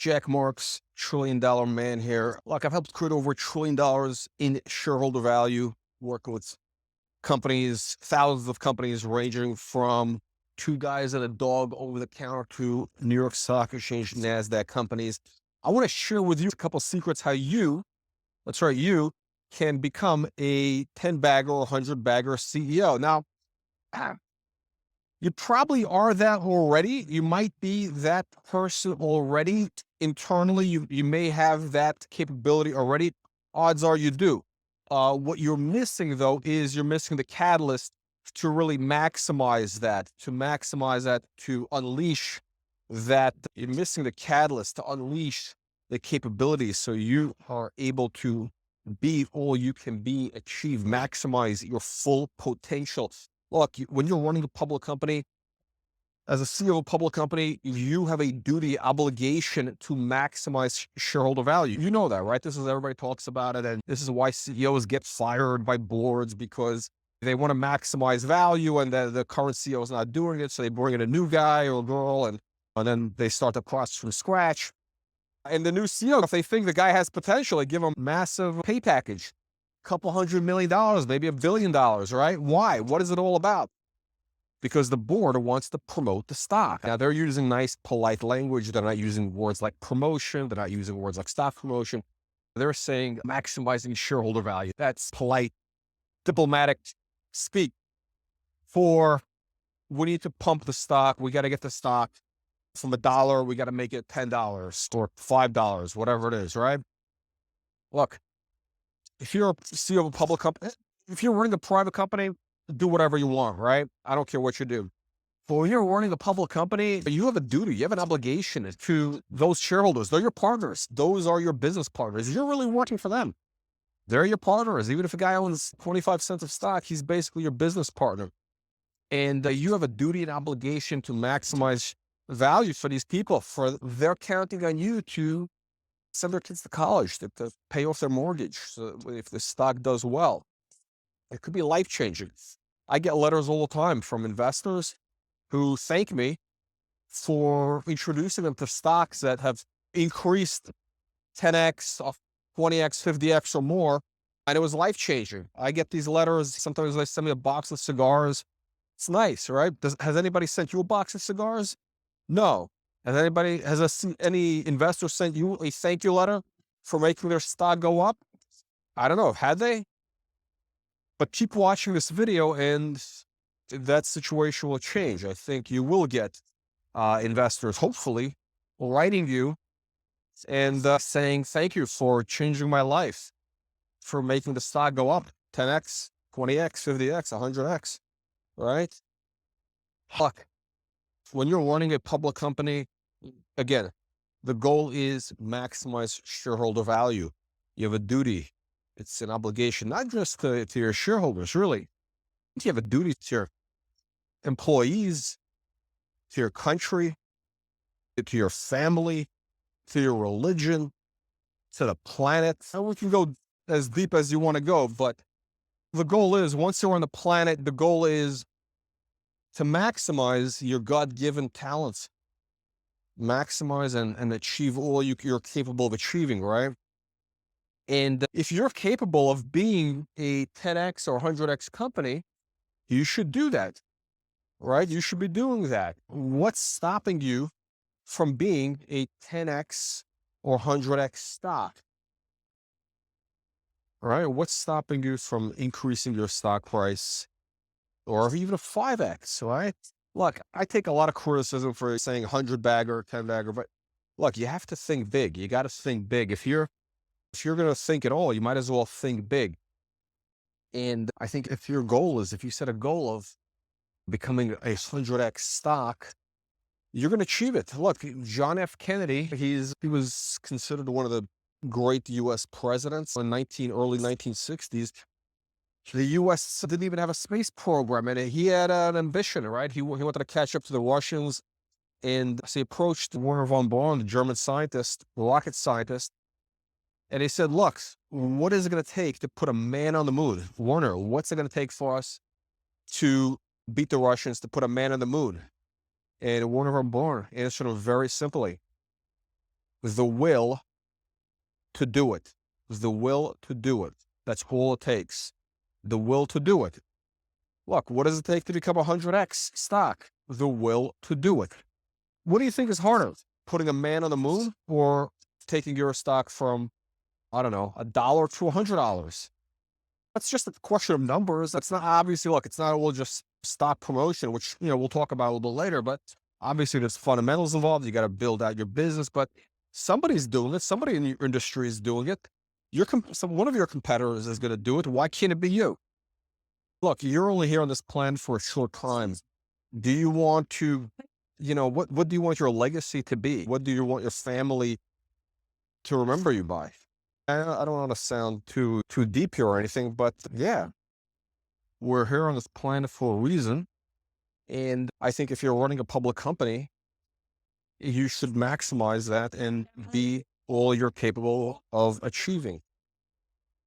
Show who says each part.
Speaker 1: Jack Marks, $1 trillion man here. Look, I've helped create over $1 trillion in shareholder value, working with companies, thousands of companies ranging from two guys and a dog over the counter to New York Stock Exchange, NASDAQ companies. I want to share with you a couple of secrets how you can become a 10 bagger or 100 bagger CEO. Now, you probably are that already. You might be that person already. Internally, you may have that capability already. Odds are you do. What you're missing, though, is you're missing the catalyst to really maximize that, to unleash that. You're missing the catalyst to unleash the capabilities so you are able to be all you can be, achieve, maximize your full potential. Look, when you're running a public company, as a CEO of a public company, you have a duty, obligation to maximize shareholder value. You know that, right? This is, everybody talks about it. And this is why CEOs get fired by boards, because they want to maximize value and the current CEO is not doing it. So they bring in a new guy or girl and then they start the process from scratch. And the new CEO, if they think the guy has potential, they give him a massive pay package, a couple $100 million, maybe $1 billion, right? Why? What is it all about? Because the board wants to promote the stock. Now, they're using nice, polite language. They're not using words like promotion. They're not using words like stock promotion. They're saying maximizing shareholder value. That's polite, diplomatic speak for, we need to pump the stock. We got to get the stock from $1. We got to make it $10 or $5, whatever it is, right? Look, if you're a CEO of a public company, if you're running a private company, do whatever you want, right? I don't care what you do. But when you're running a public company, you have a duty, you have an obligation to those shareholders. They're your partners. Those are your business partners. You're really working for them. They're your partners. Even if a guy owns 25 cents of stock, he's basically your business partner. And you have a duty and obligation to maximize value for these people, for they're counting on you to send their kids to college, to pay off their mortgage. So if the stock does well, it could be life-changing. I get letters all the time from investors who thank me for introducing them to stocks that have increased 10x, 20x, 50x or more. And it was life-changing. I get these letters. Sometimes they send me a box of cigars. It's nice, right? Has anybody sent you a box of cigars? No. Has any investor sent you a thank you letter for making their stock go up? I don't know. Had they? But keep watching this video and that situation will change. I think you will get investors, hopefully, writing you and saying, thank you for changing my life, for making the stock go up 10x, 20x, 50x, 100x, right? Look, when you're running a public company, again, the goal is maximize shareholder value. You have a duty. It's an obligation, not just to your shareholders, really. You have a duty to your employees, to your country, to your family, to your religion, to the planet. And we can go as deep as you want to go, but the goal is, once you're on the planet, the goal is to maximize your God-given talents, maximize and achieve all you're capable of achieving, right? And if you're capable of being a 10x or 100x company, you should do that, right? You should be doing that. What's stopping you from being a 10x or 100x stock? Right? What's stopping you from increasing your stock price or even a 5x, right? Look, I take a lot of criticism for saying 100 bagger, 10 bagger, but look, you have to think big. You got to think big. If you're going to think at all, you might as well think big. And I think if you set a goal of becoming a 100x stock, you're going to achieve it. Look, John F. Kennedy, he was considered one of the great U.S. presidents in early 1960s. The U.S. didn't even have a space program, and he had an ambition, right? He wanted to catch up to the Russians, and so he approached Werner von Braun, the German scientist, rocket scientist, and he said, look, what is it going to take to put a man on the moon? Werner, what's it going to take for us to beat the Russians, to put a man on the moon? And Werner von Braun answered him very simply. the will to do it. The will to do it. That's all it takes. The will to do it. Look, what does it take to become 100x stock? The will to do it. What do you think is harder? Putting a man on the moon or taking your stock from, I don't know, $1 to $100? That's just a question of numbers. That's not obviously, look, it's not all just stock promotion, which, we'll talk about a little bit later, but obviously there's fundamentals involved. You got to build out your business, but somebody's doing it. Somebody in your industry is doing it. One of your competitors is going to do it. Why can't it be you? Look, you're only here on this planet for a short time. Do you want to, what do you want your legacy to be? What do you want your family to remember you by? I don't want to sound too deep here or anything, but yeah, we're here on this planet for a reason. And I think if you're running a public company, you should maximize that and be all you're capable of achieving.